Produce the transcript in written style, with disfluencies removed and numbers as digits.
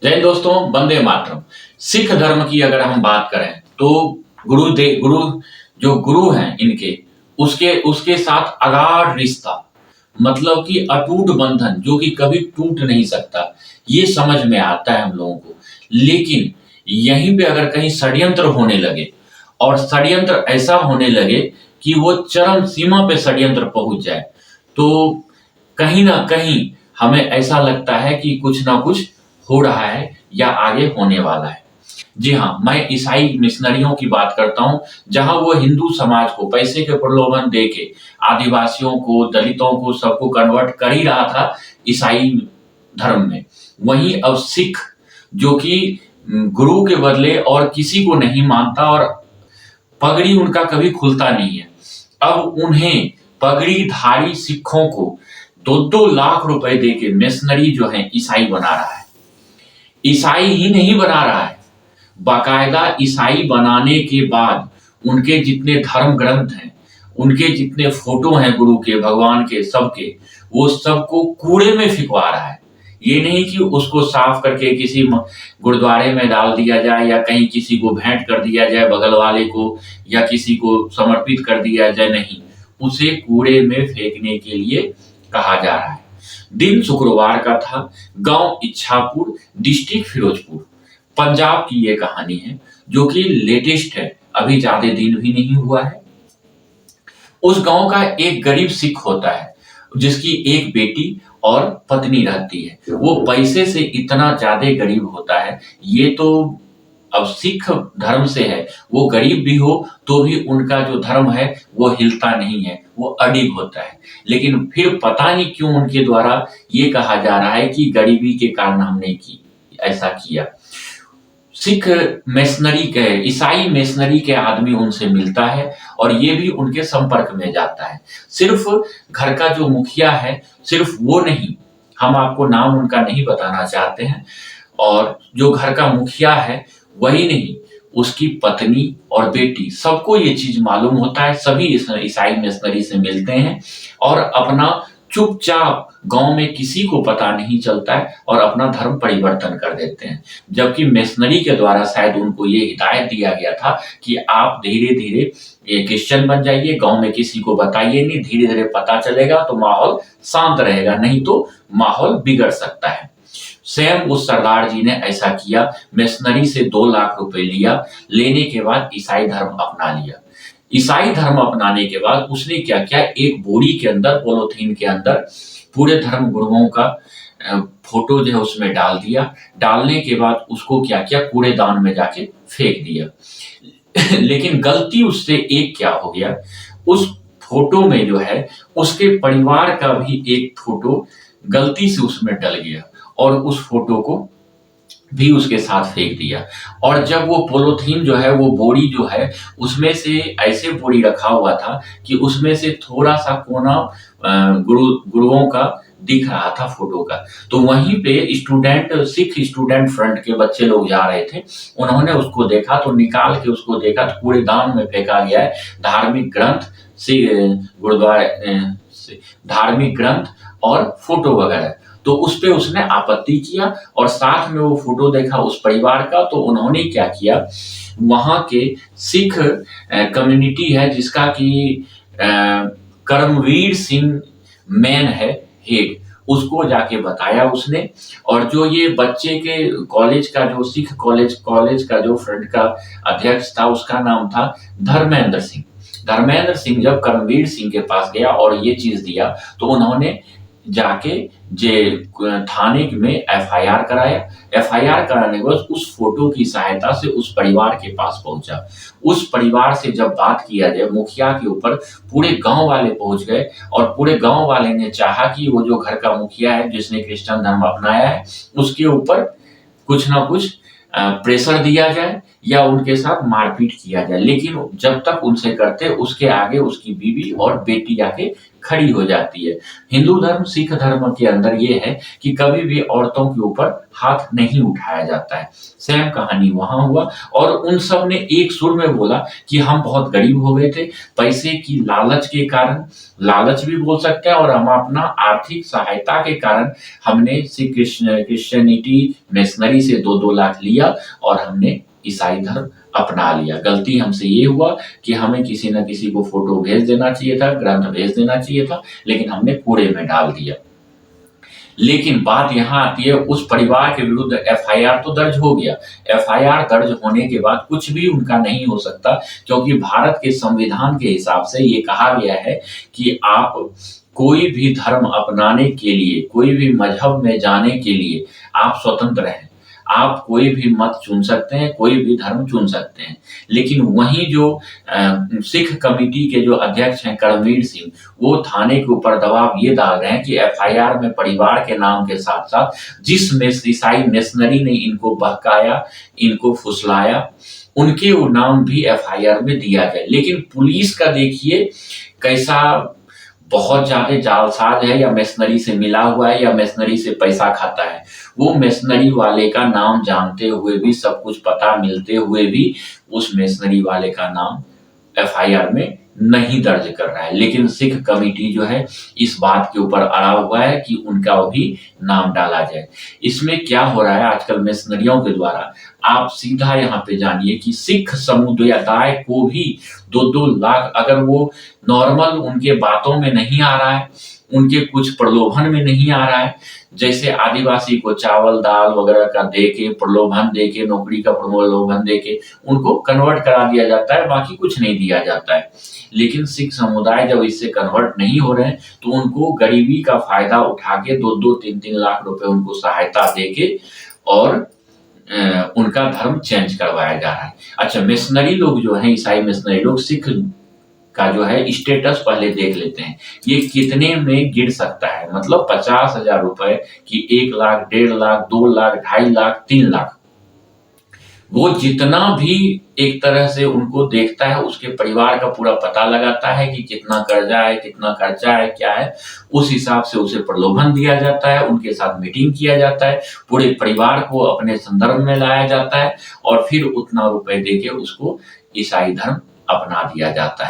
जय हिंद दोस्तों, वंदे मातरम। सिख धर्म की अगर हम बात करें तो गुरु जो गुरु हैं इनके, उसके उसके साथ अगाध रिश्ता, मतलब कि अटूट बंधन जो कि कभी टूट नहीं सकता, ये समझ में आता है हम लोगों को। लेकिन यहीं पे अगर कहीं षड्यंत्र होने लगे और षड्यंत्र ऐसा होने लगे कि वो चरम सीमा पे षड्यंत्र पहुंच जाए, तो कहीं ना कहीं हमें ऐसा लगता है कि कुछ ना कुछ हो रहा है या आगे होने वाला है। जी हाँ, मैं ईसाई मिशनरियों की बात करता हूँ, जहाँ वो हिंदू समाज को पैसे के प्रलोभन दे के आदिवासियों को, दलितों को, सबको कन्वर्ट कर ही रहा था ईसाई धर्म में। वहीं अब सिख, जो कि गुरु के बदले और किसी को नहीं मानता और पगड़ी उनका कभी खुलता नहीं है, अब उन्हें पगड़ीधारी सिखों को 2-2 लाख रुपए देके मिशनरी जो है ईसाई बना रहा है। ईसाई ही नहीं बना रहा है, बाकायदा ईसाई बनाने के बाद उनके जितने धर्म ग्रंथ हैं, उनके जितने फोटो हैं गुरु के, भगवान के, सबके, वो सबको कूड़े में फिकवा रहा है। ये नहीं कि उसको साफ करके किसी गुरुद्वारे में डाल दिया जाए या कहीं किसी को भेंट कर दिया जाए बगल वाले को, या किसी को समर्पित कर दिया जाए, नहीं, उसे कूड़े में फेंकने के लिए कहा जा रहा है। दिन शुक्रवार का था, गांव इच्छापुर, डिस्ट्रिक्ट फिरोजपुर, पंजाब की ये कहानी है, जो कि लेटेस्ट है, अभी ज्यादा दिन भी नहीं हुआ है। उस गांव का एक गरीब सिख होता है, जिसकी एक बेटी और पत्नी रहती है। वो पैसे से इतना ज्यादा गरीब होता है, ये तो अब सिख धर्म से है, वो गरीब भी हो तो भी उनका जो धर्म है वो हिलता नहीं है, वो अडिग होता है। लेकिन फिर पता नहीं क्यों उनके द्वारा ये कहा जा रहा है कि गरीबी के कारण हमने ऐसा किया। सिख मिशनरी के, ईसाई मिशनरी के आदमी उनसे मिलता है और ये भी उनके संपर्क में जाता है। सिर्फ घर का जो मुखिया है, सिर्फ वो नहीं, हम आपको नाम उनका नहीं बताना चाहते हैं, और जो घर का मुखिया है वही नहीं, उसकी पत्नी और बेटी, सबको ये चीज मालूम होता है। सभी ईसाई मिशनरी से मिलते हैं और अपना चुपचाप, गांव में किसी को पता नहीं चलता है, और अपना धर्म परिवर्तन कर देते हैं। जबकि मिशनरी के द्वारा शायद उनको ये हिदायत दिया गया था कि आप धीरे धीरे ये क्रिश्चियन बन जाइए, गांव में किसी को बताइए नहीं, धीरे धीरे पता चलेगा तो माहौल शांत रहेगा, नहीं तो माहौल बिगड़ सकता है। स्वयं उस सरदार जी ने ऐसा किया, मिशनरी से 2 लाख रुपए लिया, लेने के बाद ईसाई धर्म अपना लिया। ईसाई धर्म अपनाने के बाद उसने क्या किया, एक बोरी के अंदर, पॉलीथीन के अंदर पूरे धर्म गुरुओं का फोटो जो है उसमें डाल दिया। डालने के बाद उसको क्या किया, कूड़ेदान में जाके फेंक दिया। लेकिन गलती उससे एक क्या हो गया, उस फोटो में जो है उसके परिवार का भी एक फोटो गलती से उसमें डल गया और उस फोटो को भी उसके साथ फेंक दिया। और जब वो पॉलीथीन जो है, वो बोरी जो है, उसमें से ऐसे बोरी रखा हुआ था कि उसमें से थोड़ा सा कोना गुरुओं का दिख रहा था फोटो का। तो वहीं पे सिख स्टूडेंट फ्रंट के बच्चे लोग जा रहे थे, उन्होंने उसको देखा तो निकाल के उसको देखा तो कूड़ेदान में फेंका गया है। धार्मिक ग्रंथ से, गुरुद्वारे से धार्मिक ग्रंथ और फोटो वगैरह, तो उस पे उसने आपत्ति किया। और साथ में वो फोटो देखा उस परिवार का, तो उन्होंने क्या किया, वहां के सिख कम्युनिटी है जिसका कि कर्मवीर सिंह मैन है हेड, उसको जाके बताया उसने। और जो ये बच्चे के कॉलेज का, जो सिख कॉलेज का जो फ्रंट का अध्यक्ष था, उसका नाम था धर्मेंद्र सिंह। धर्मेंद्र सिंह जब कर्मवीर सिंह के पास गया और ये चीज दिया, तो उन्होंने जाके जे थाने में एफआईआर कराया। एफआईआर कराने के बाद उस फोटो की सहायता से उस परिवार के पास पहुंचा। उस परिवार से जब बात किया जाए, मुखिया के ऊपर पूरे गांव वाले पहुंच गए और पूरे गांव वाले ने चाहा कि वो जो घर का मुखिया है जिसने क्रिश्चियन धर्म अपनाया है, उसके ऊपर कुछ ना कुछ प्रेशर दिया जाए या उनके साथ मारपीट किया जाए। लेकिन जब तक उनसे करते, उसके आगे उसकी बीवी और बेटी आके खड़ी हो जाती है। हिंदू धर्म, सिख धर्म के अंदर ये है कि कभी भी औरतों के ऊपर हाथ नहीं उठाया जाता है। सेम कहानी वहां हुआ और उन सब ने एक सुर में बोला कि हम बहुत गरीब हो गए थे, पैसे की लालच के कारण, लालच भी बोल सकते हैं, और हम अपना आर्थिक सहायता के कारण हमने सिख क्रिश्चियनिटी मिशनरी से 2-2 लाख लिया और हमने ईसाई धर्म अपना लिया। गलती हमसे ये हुआ कि हमें किसी न किसी को फोटो भेज देना चाहिए था, ग्रंथ भेज देना चाहिए था, लेकिन हमने कूड़े में डाल दिया। लेकिन बात यहाँ आती है, उस परिवार के विरुद्ध एफआईआर तो दर्ज हो गया। एफआईआर दर्ज होने के बाद कुछ भी उनका नहीं हो सकता, क्योंकि भारत के संविधान के हिसाब से ये कहा गया है कि आप कोई भी धर्म अपनाने के लिए, कोई भी मजहब में जाने के लिए आप स्वतंत्र हैं। आप कोई भी मत चुन सकते हैं, कोई भी धर्म चुन सकते हैं। लेकिन वहीं जो सिख कमेटी के जो अध्यक्ष हैं करमवीर सिंह, वो थाने के ऊपर दबाव ये डाल रहे हैं कि एफआईआर में परिवार के नाम के साथ साथ जिस ईसाई मिशनरी ने इनको बहकाया, इनको फुसलाया, उनके वो नाम भी एफआईआर में दिया जाए। लेकिन पुलिस का देखिए कैसा बहुत ज्यादा जालसाज है, या मिशनरी से मिला हुआ है, या मिशनरी से पैसा खाता है। वो मिशनरी वाले का नाम जानते हुए भी, सब कुछ पता मिलते हुए भी, उस मिशनरी वाले का नाम एफआईआर में नहीं दर्ज कर रहा है। लेकिन सिख कमेटी जो है इस बात के ऊपर अड़ा हुआ है कि उनका भी नाम डाला जाए। इसमें क्या हो रहा है आजकल मिशनरियों के द्वारा, आप सीधा यहाँ पे जानिए कि सिख समुदाय को भी 2-2 लाख, अगर वो नॉर्मल उनके बातों में नहीं आ रहा है, उनके कुछ प्रलोभन में नहीं आ रहा है, जैसे आदिवासी को चावल दाल वगैरह का दे के, प्रलोभन दे के, नौकरी का प्रलोभन दे के उनको कन्वर्ट करा दिया जाता है, बाकी कुछ नहीं दिया जाता है। लेकिन सिख समुदाय जब इससे कन्वर्ट नहीं हो रहे हैं, तो उनको गरीबी का फायदा उठा के 2-2, 3-3 लाख रुपए उनको सहायता दे के और उनका धर्म चेंज करवाया जा रहा है। अच्छा, मिशनरी लोग जो हैं, ईसाई मिशनरी लोग, सिख का जो है स्टेटस पहले देख लेते हैं, ये कितने में गिर सकता है। मतलब 50,000 रुपए की 1 लाख, 1.5 लाख, 2 लाख, 2.5 लाख, 3 लाख, वो जितना भी एक तरह से उनको देखता है, उसके परिवार का पूरा पता लगाता है कि कितना कर्जा है, कितना खर्चा है, क्या है, उस हिसाब से उसे प्रलोभन दिया जाता है, उनके साथ मीटिंग किया जाता है, पूरे परिवार को अपने संदर्भ में लाया जाता है और फिर उतना रुपए देके उसको ईसाई धर्म अपना दिया जाता है।